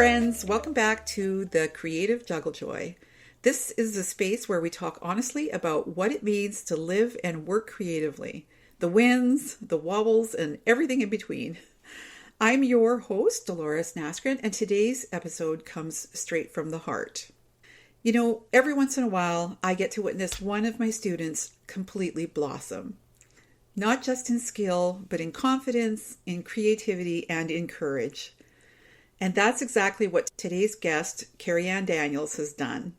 friends, welcome back to the Creative Juggle Joy. This is the space where we talk honestly about what it means to live and work creatively, the wins, the wobbles, and everything in between. I'm your host, Delores and today's episode comes straight from the heart. You know, every once in a while, I get to witness one of my students completely blossom. Not just in skill, but in confidence, in creativity, and in courage. And that's exactly what today's guest, KeriAnne Daniels, has done.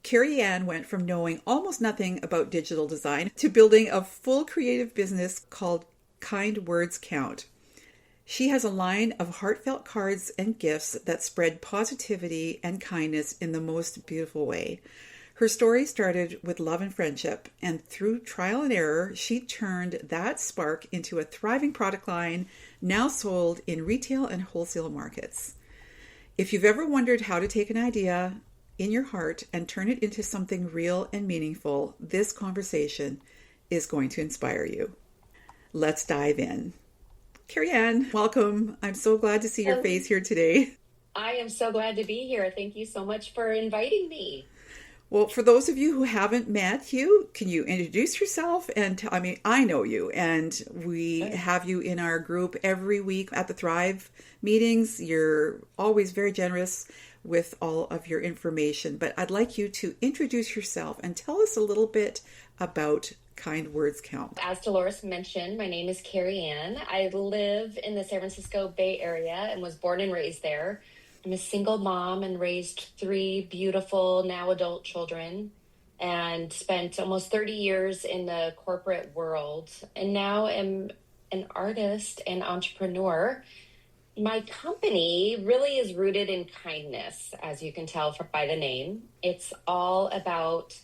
KeriAnne went from knowing almost nothing about digital design to building a full creative business called Kind Words Count. She has a line of heartfelt cards and gifts that spread positivity and kindness in the most beautiful way. Her story started with love and friendship, and through trial and error, she turned that spark into a thriving product line now sold in retail and wholesale markets. If you've ever wondered how to take an idea in your heart and turn it into something real and meaningful, this conversation is going to inspire you. Let's dive in. KeriAnne, welcome. I'm so glad to see your face here today. I am so glad to be here. Thank you so much for inviting me. Well, for those of you who haven't met you, can you introduce yourself? And I know you, and we have you in our group every week at the Thrive meetings. You're always very generous with all of your information, but I'd like you to introduce yourself and tell us a little bit about Kind Words Count. As Delores mentioned, my name is KeriAnne. I live in the San Francisco Bay Area and was born and raised there. I'm a single mom and raised 3 beautiful, now adult children and spent almost 30 years in the corporate world and now am an artist and entrepreneur. My company really is rooted in kindness, as you can tell by the name. It's all about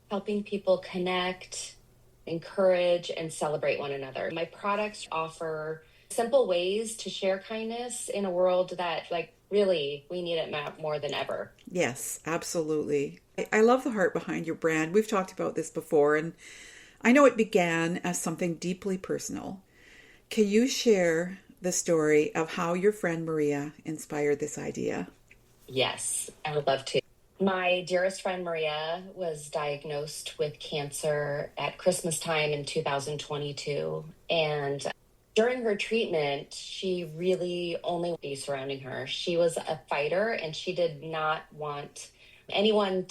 helping people connect, encourage, and celebrate one another. My products offer simple ways to share kindness in a world that, really, we need it more than ever. Yes, absolutely. I love the heart behind your brand. We've talked about this before, and I know it began as something deeply personal. Can you share the story of how your friend Maria inspired this idea? Yes, I would love to. My dearest friend Maria was diagnosed with cancer at Christmas time in 2022, and during her treatment, she really only be surrounding her. She was a fighter, and she did not want anyone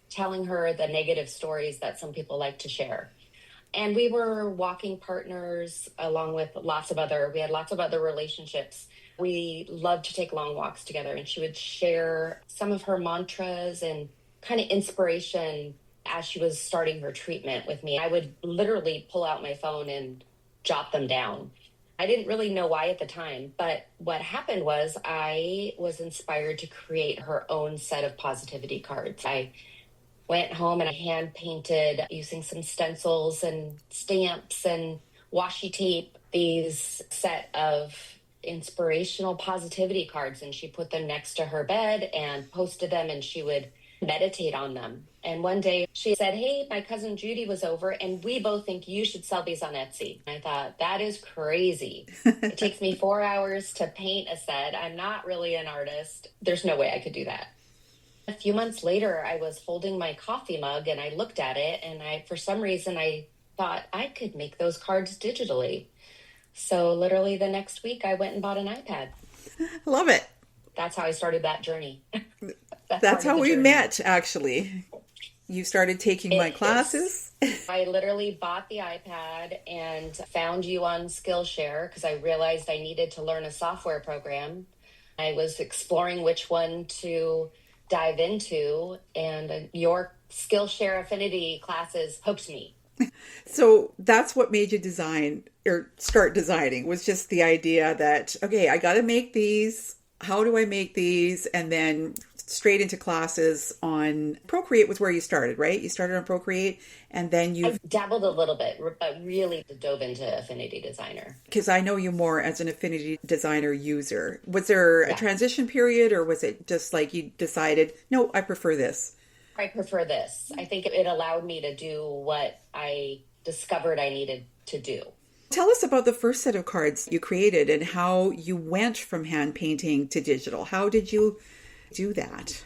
telling her the negative stories that some people like to share. And we were walking partners along with we had lots of other relationships. We loved to take long walks together, and she would share some of her mantras and kind of inspiration as she was starting her treatment with me. I would literally pull out my phone and jot them down. I didn't really know why at the time, but what happened was I was inspired to create her own set of positivity cards. I went home and I hand painted using some stencils and stamps and washi tape these set of inspirational positivity cards, and she put them next to her bed and posted them, and she would meditate on them. And one day she said, "Hey, my cousin Judy was over and we both think you should sell these on Etsy." And I thought, that is crazy. It takes me 4 hours to paint a set. I'm not really an artist. There's no way I could do that. A few months later, I was holding my coffee mug and I looked at it, and for some reason I thought I could make those cards digitally. So literally the next week I went and bought an iPad. Love it. That's how I started that journey. That's how we met, actually. You started taking my classes. I literally bought the iPad and found you on Skillshare because I realized I needed to learn a software program. I was exploring which one to dive into, and your Skillshare Affinity classes hooked me. So that's what made you design or start designing, was just the idea that, okay, I got to make these. How do I make these? And then straight into classes on Procreate was where you started, right? You started on Procreate, and then I dabbled a little bit, but really dove into Affinity Designer. Because I know you more as an Affinity Designer user. Was there a transition period, or was it just like you decided, no, I prefer this? I prefer this. I think it allowed me to do what I discovered I needed to do. Tell us about the first set of cards you created and how you went from hand painting to digital. How did you do that?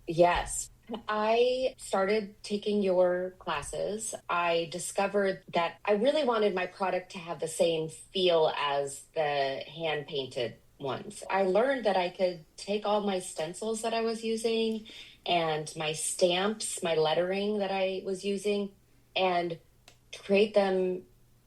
Yes. I started taking your classes. I discovered that I really wanted my product to have the same feel as the hand painted ones. I learned that I could take all my stencils that I was using and my stamps, my lettering that I was using, and create them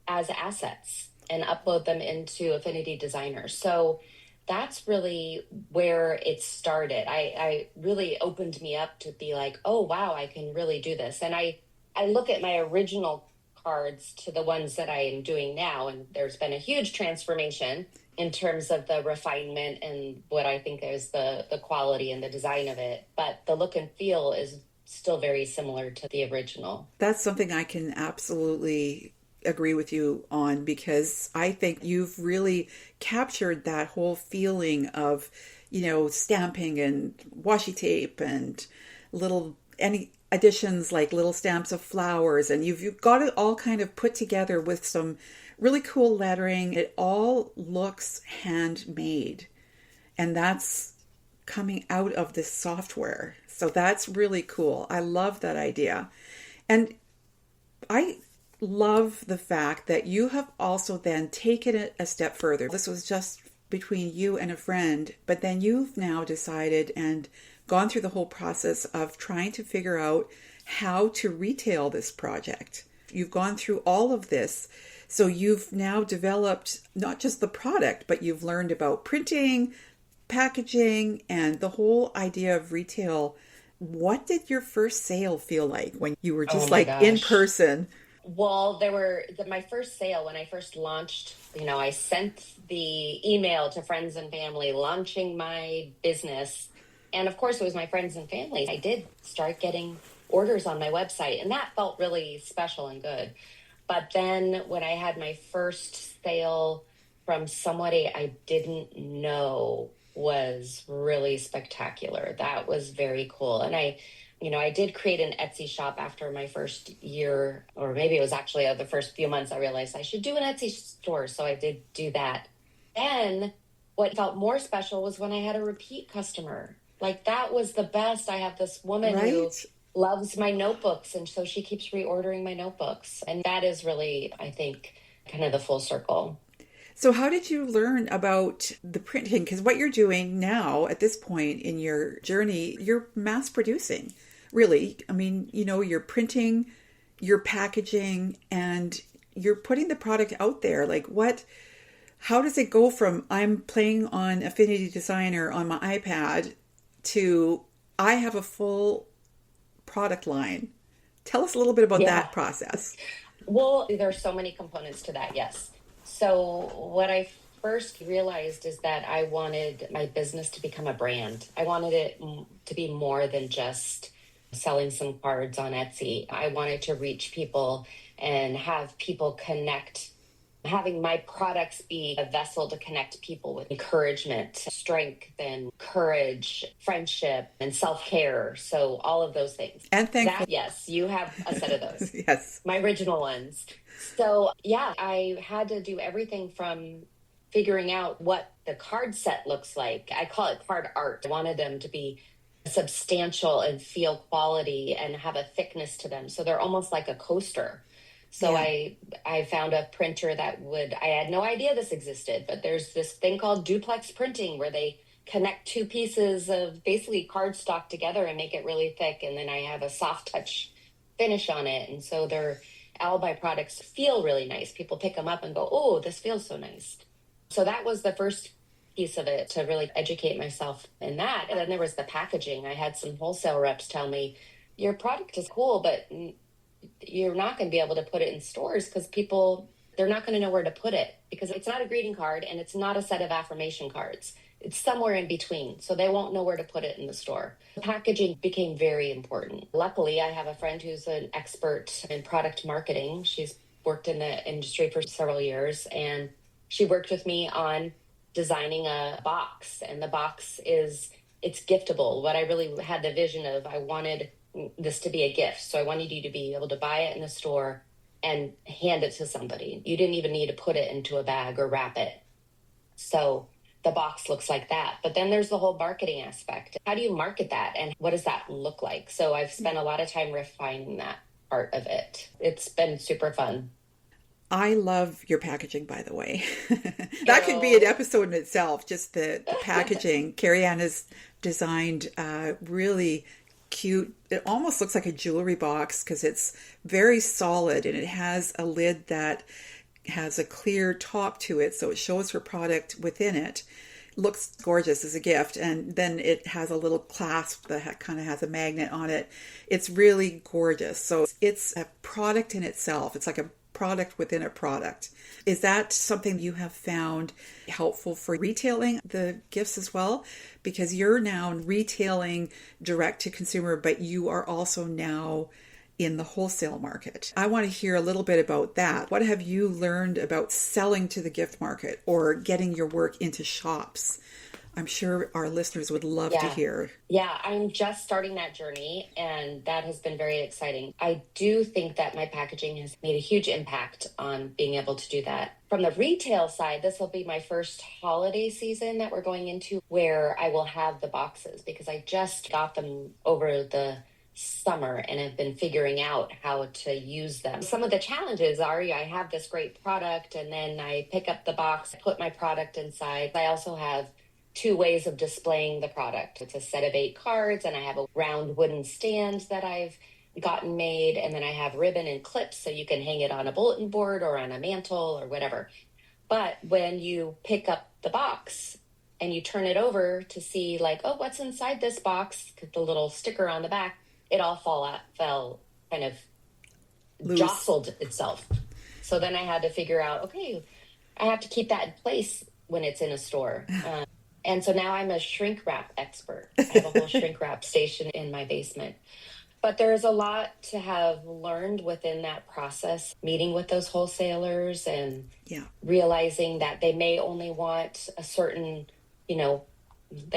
as assets and upload them into Affinity Designer. So that's really where it started. I really opened me up to be like, oh wow, I can really do this. And I look at my original cards to the ones that I am doing now, and there's been a huge transformation in terms of the refinement and what I think is the quality and the design of it. But the look and feel is still very similar to the original. That's something I can absolutely agree with you on because I think you've really captured that whole feeling of, stamping and washi tape and little any additions like little stamps of flowers, and you've got it all kind of put together with some really cool lettering. It all looks handmade, and that's coming out of this software. So that's really cool. I love that idea. And I love the fact that you have also then taken it a step further. This was just between you and a friend, but then you've now decided and gone through the whole process of trying to figure out how to retail this project. You've gone through all of this. So you've now developed not just the product, but you've learned about printing, packaging, and the whole idea of retail. What did your first sale feel like when you were Oh just my like in gosh. person? Well, there were my first sale when I first launched. I sent the email to friends and family launching my business. And of course, it was my friends and family. I did start getting orders on my website, and that felt really special and good. But then when I had my first sale from somebody I didn't know was really spectacular. That was very cool. And I did create an Etsy shop after my first year, or maybe it was actually the first few months. I realized I should do an Etsy store. So I did do that. Then what felt more special was when I had a repeat customer. Like that was the best. I have this woman who Right? loves my notebooks, and so she keeps reordering my notebooks. And that is really, I think, kind of the full circle. So how did you learn about the printing? Because what you're doing now at this point in your journey, you're mass producing, really. I mean, you're printing, you're packaging, and you're putting the product out there. Like how does it go from I'm playing on Affinity Designer on my iPad to I have a full product line? Tell us a little bit about Yeah. that process. Well, there's so many components to that. Yes. So what I first realized is that I wanted my business to become a brand. I wanted it to be more than just selling some cards on Etsy. I wanted to reach people and have people connect, having my products be a vessel to connect people with encouragement, strength, and courage, friendship, and self care. So, all of those things. And thankful. Yes, you have a set of those, Yes. my original ones. So, yeah, I had to do everything from figuring out what the card set looks like. I call it card art. I wanted them to be substantial and feel quality and have a thickness to them. So they're almost like a coaster. So Yeah. I found a printer that I had no idea this existed, but there's this thing called duplex printing where they connect two pieces of basically cardstock together and make it really thick. And then I have a soft touch finish on it. And so all my products feel really nice. People pick them up and go, oh, this feels so nice. So that was the first piece of it, to really educate myself in that. And then there was the packaging. I had some wholesale reps tell me, your product is cool, but you're not going to be able to put it in stores because they're not going to know where to put it because it's not a greeting card and it's not a set of affirmation cards. It's somewhere in between. So they won't know where to put it in the store. Packaging became very important. Luckily, I have a friend who's an expert in product marketing. She's worked in the industry for several years, and she worked with me on designing a box. And the box it's giftable. What I really had the vision of, I wanted this to be a gift. So I wanted you to be able to buy it in the store and hand it to somebody. You didn't even need to put it into a bag or wrap it. So the box looks like that. But then there's the whole marketing aspect. How do you market that? And what does that look like? So I've spent a lot of time refining that part of it. It's been super fun. I love your packaging, by the way. That could be an episode in itself, just the packaging. KeriAnne has designed really cute. It almost looks like a jewelry box because it's very solid and it has a lid that has a clear top to it, so it shows her product within it. Looks gorgeous as a gift, and then it has a little clasp that kind of has a magnet on it. It's really gorgeous. So it's a product in itself. It's like a product within a product. Is that something you have found helpful for retailing the gifts as well? Because you're now retailing direct to consumer, but you are also now in the wholesale market. I want to hear a little bit about that. What have you learned about selling to the gift market or getting your work into shops? I'm sure our listeners would love to hear. Yeah, I'm just starting that journey, and that has been very exciting. I do think that my packaging has made a huge impact on being able to do that. From the retail side, this will be my first holiday season that we're going into where I will have the boxes, because I just got them over the summer and have been figuring out how to use them. Some of the challenges are I have this great product and then I pick up the box, put my product inside. I also have 2 ways of displaying the product. It's a set of 8 cards, and I have a round wooden stand that I've gotten made, and then I have ribbon and clips so you can hang it on a bulletin board or on a mantle or whatever. But when you pick up the box and you turn it over to see like, oh, what's inside this box, the little sticker on the back, it all fell kind of loose. Jostled itself. So then I had to figure out, okay, I have to keep that in place when it's in a store. And so now I'm a shrink wrap expert. I have a whole shrink wrap station in my basement. But there's a lot to have learned within that process, meeting with those wholesalers and realizing that they may only want a certain, they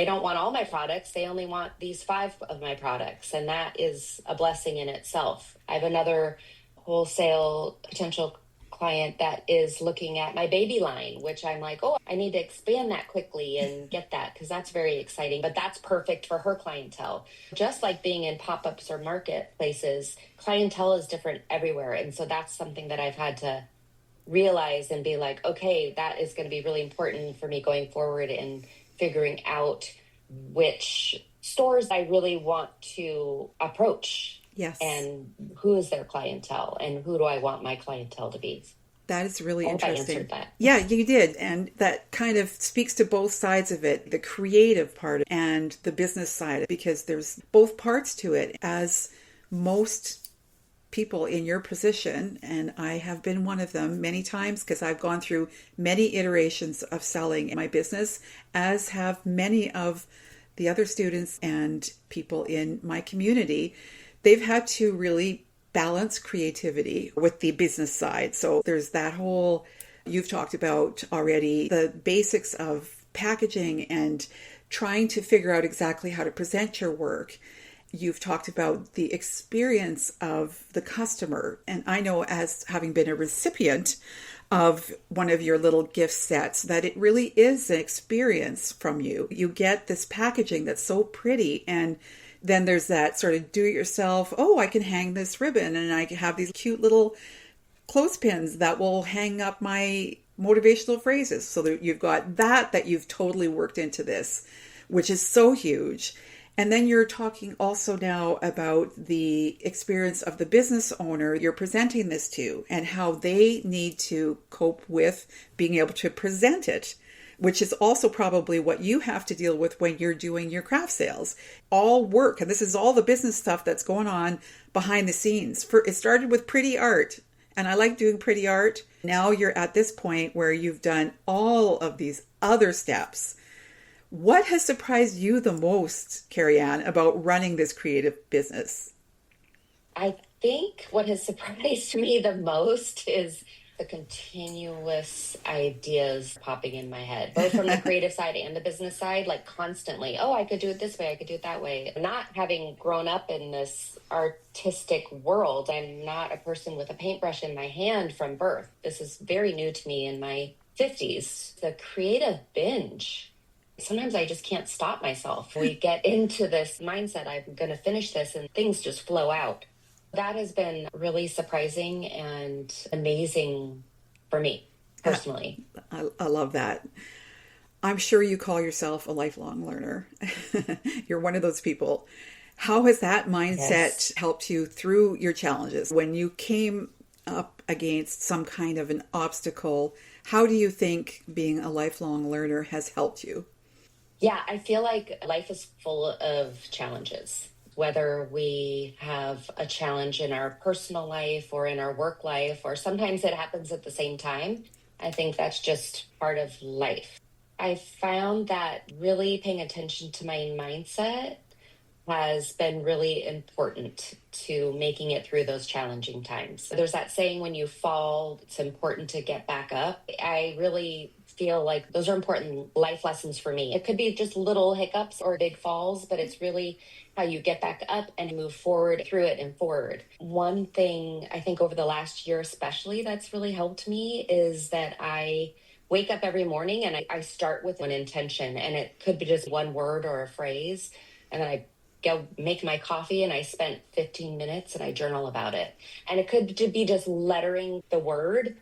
don't want all my products. They only want these 5 of my products. And that is a blessing in itself. I have another wholesale potential client that is looking at my baby line, which I'm like, oh, I need to expand that quickly and get that because that's very exciting. But that's perfect for her clientele. Just like being in pop-ups or marketplaces, clientele is different everywhere. And so that's something that I've had to realize and be like, okay, that is going to be really important for me going forward in figuring out which stores I really want to approach. Yes. And who is their clientele and who do I want my clientele to be? That is really interesting. I answered that. Yeah, you did. And that kind of speaks to both sides of it, the creative part and the business side, because there's both parts to it. As most people in your position, and I have been one of them many times because I've gone through many iterations of selling in my business, as have many of the other students and people in my community. They've had to really balance creativity with the business side. So there's that whole, you've talked about already, the basics of packaging and trying to figure out exactly how to present your work. You've talked about the experience of the customer. And I know, as having been a recipient of one of your little gift sets, that it really is an experience from you. You get this packaging that's so pretty, and then there's that sort of do-it-yourself, oh, I can hang this ribbon and I can have these cute little clothespins that will hang up my motivational phrases. So that you've got that you've totally worked into this, which is so huge. And then you're talking also now about the experience of the business owner you're presenting this to and how they need to cope with being able to present it, which is also probably what you have to deal with when you're doing your craft sales. All work, and this is all the business stuff that's going on behind the scenes. It started with pretty art, and I like doing pretty art. Now you're at this point where you've done all of these other steps. What has surprised you the most, KeriAnne, about running this creative business? I think what has surprised me the most is the continuous ideas popping in my head, both from the creative side and the business side, like constantly, oh, I could do it this way, I could do it that way. Not having grown up in this artistic world, I'm not a person with a paintbrush in my hand from birth. This is very new to me in my 50s. The creative binge. Sometimes I just can't stop myself. We get into this mindset, I'm going to finish this, and things just flow out. That has been really surprising and amazing for me personally. I love that. I'm sure you call yourself a lifelong learner. You're one of those people. How has that mindset helped you through your challenges? When you came up against some kind of an obstacle, how do you think being a lifelong learner has helped you? Yeah, I feel like life is full of challenges. Whether we have a challenge in our personal life or in our work life, or sometimes it happens at the same time. I think that's just part of life. I found that really paying attention to my mindset has been really important to making it through those challenging times. There's that saying, when you fall, it's important to get back up. I really feel like those are important life lessons for me. It could be just little hiccups or big falls, but it's really how you get back up and move forward through it and forward. One thing I think over the last year especially that's really helped me is that I wake up every morning and I start with an intention, and it could be just one word or a phrase, and then I go make my coffee and I spent 15 minutes and I journal about it. And it could be just lettering the word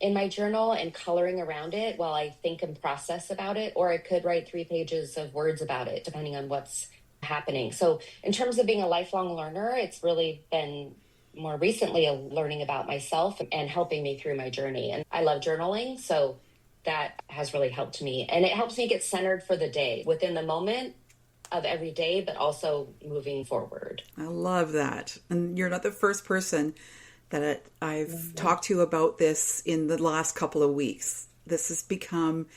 in my journal and coloring around it while I think and process about it, or I could write 3 pages of words about it, depending on what's happening. So in terms of being a lifelong learner, it's really been more recently a learning about myself and helping me through my journey. And I love journaling, so that has really helped me. And it helps me get centered for the day within the moment of every day, but also moving forward. I love that. And you're not the first person that I've talked to about this in the last couple of weeks. This has become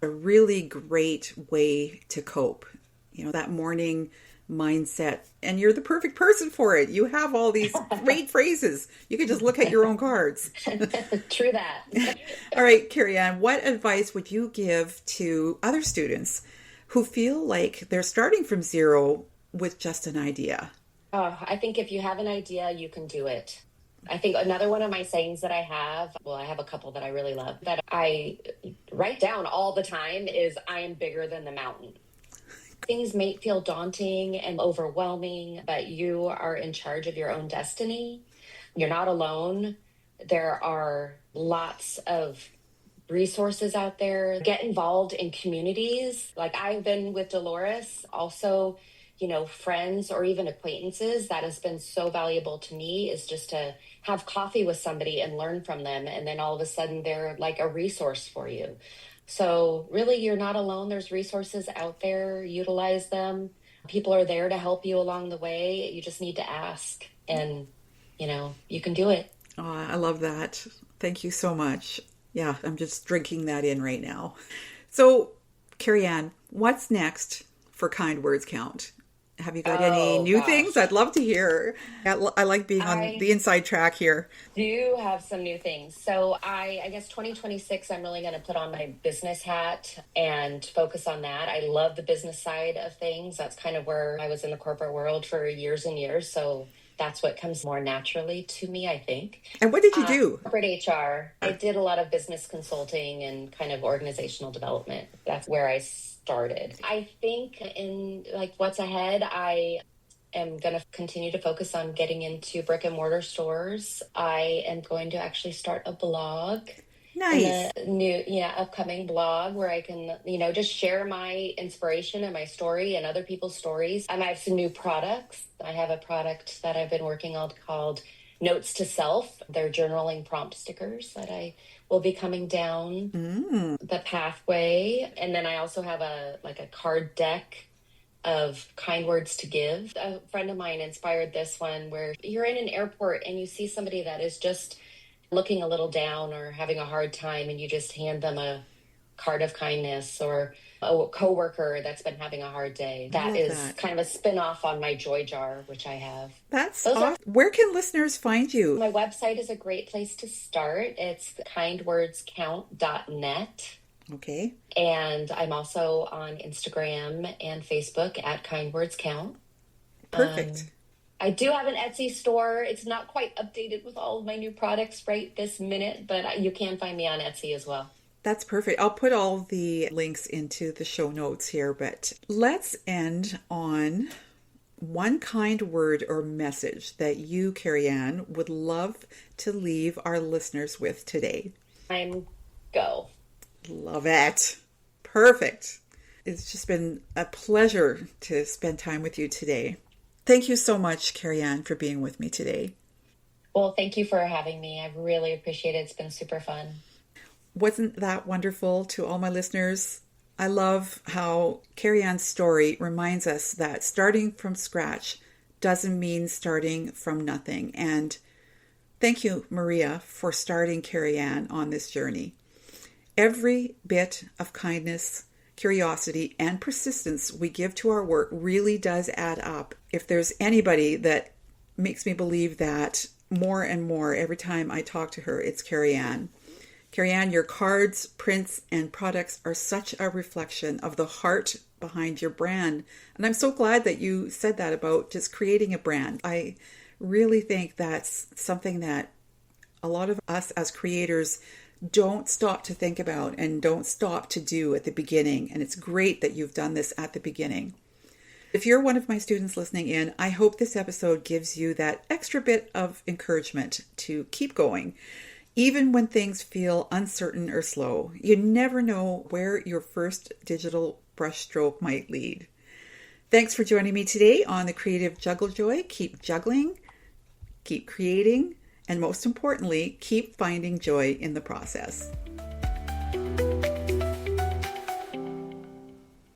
a really great way to cope. You know, that morning mindset. And you're the perfect person for it. You have all these great phrases. You could just look at your own cards. True that. All right, KeriAnne, what advice would you give to other students who feel like they're starting from zero with just an idea? I think if you have an idea, you can do it. I think another one of my sayings that I have a couple that I really love, that I write down all the time, is I am bigger than the mountain. Things may feel daunting and overwhelming, but you are in charge of your own destiny. You're not alone. There are lots of resources out there. Get involved in communities. Like I've been with Delores, also, friends or even acquaintances. That has been so valuable to me, is just to have coffee with somebody and learn from them. And then all of a sudden they're like a resource for you. So really, you're not alone. There's resources out there. Utilize them. People are there to help you along the way. You just need to ask, and, you can do it. Oh, I love that. Thank you so much. Yeah, I'm just drinking that in right now. So, KeriAnne, what's next for Kind Words Count? Have you got any new things? I'd love to hear. I like being on the inside track here. Do have some new things. So I guess 2026, I'm really going to put on my business hat and focus on that. I love the business side of things. That's kind of where I was in the corporate world for years and years. So that's what comes more naturally to me, I think. And what did you do? Corporate HR. I did a lot of business consulting and kind of organizational development. That's where I started. I think in what's ahead, I am going to continue to focus on getting into brick and mortar stores. I am going to actually start a blog. Nice. A new, upcoming blog where I can, just share my inspiration and my story and other people's stories. I have some new products. I have a product that I've been working on called Notes to Self. They're journaling prompt stickers that I will be coming down the pathway. And then I also have a card deck of kind words to give. A friend of mine inspired this one, where you're in an airport and you see somebody that is just looking a little down or having a hard time, and you just hand them a card of kindness or a coworker that's been having a hard day. That is kind of a spin-off on my joy jar, which I have. That's awesome. Where can listeners find you? My website is a great place to start. It's kindwordscount.net. Okay. And I'm also on Instagram and Facebook at kindwordscount. Perfect. I do have an Etsy store. It's not quite updated with all of my new products right this minute, but you can find me on Etsy as well. That's perfect. I'll put all the links into the show notes here, but let's end on one kind word or message that you, KeriAnne, would love to leave our listeners with today. Go. Love it. Perfect. It's just been a pleasure to spend time with you today. Thank you so much, KeriAnne, for being with me today. Well, thank you for having me. I really appreciate it. It's been super fun. Wasn't that wonderful to all my listeners? I love how KeriAnne's story reminds us that starting from scratch doesn't mean starting from nothing. And thank you, Maria, for starting KeriAnne on this journey. Every bit of kindness, curiosity, and persistence we give to our work really does add up. If there's anybody that makes me believe that more and more every time I talk to her, it's KeriAnne. KeriAnne, your cards, prints, and products are such a reflection of the heart behind your brand. And I'm so glad that you said that about just creating a brand. I really think that's something that a lot of us as creators don't stop to think about and don't stop to do at the beginning. And it's great that you've done this at the beginning. If you're one of my students listening in, I hope this episode gives you that extra bit of encouragement to keep going. Even when things feel uncertain or slow, you never know where your first digital brushstroke might lead. Thanks for joining me today on the Creative Juggle Joy. Keep juggling, keep creating, and most importantly, keep finding joy in the process.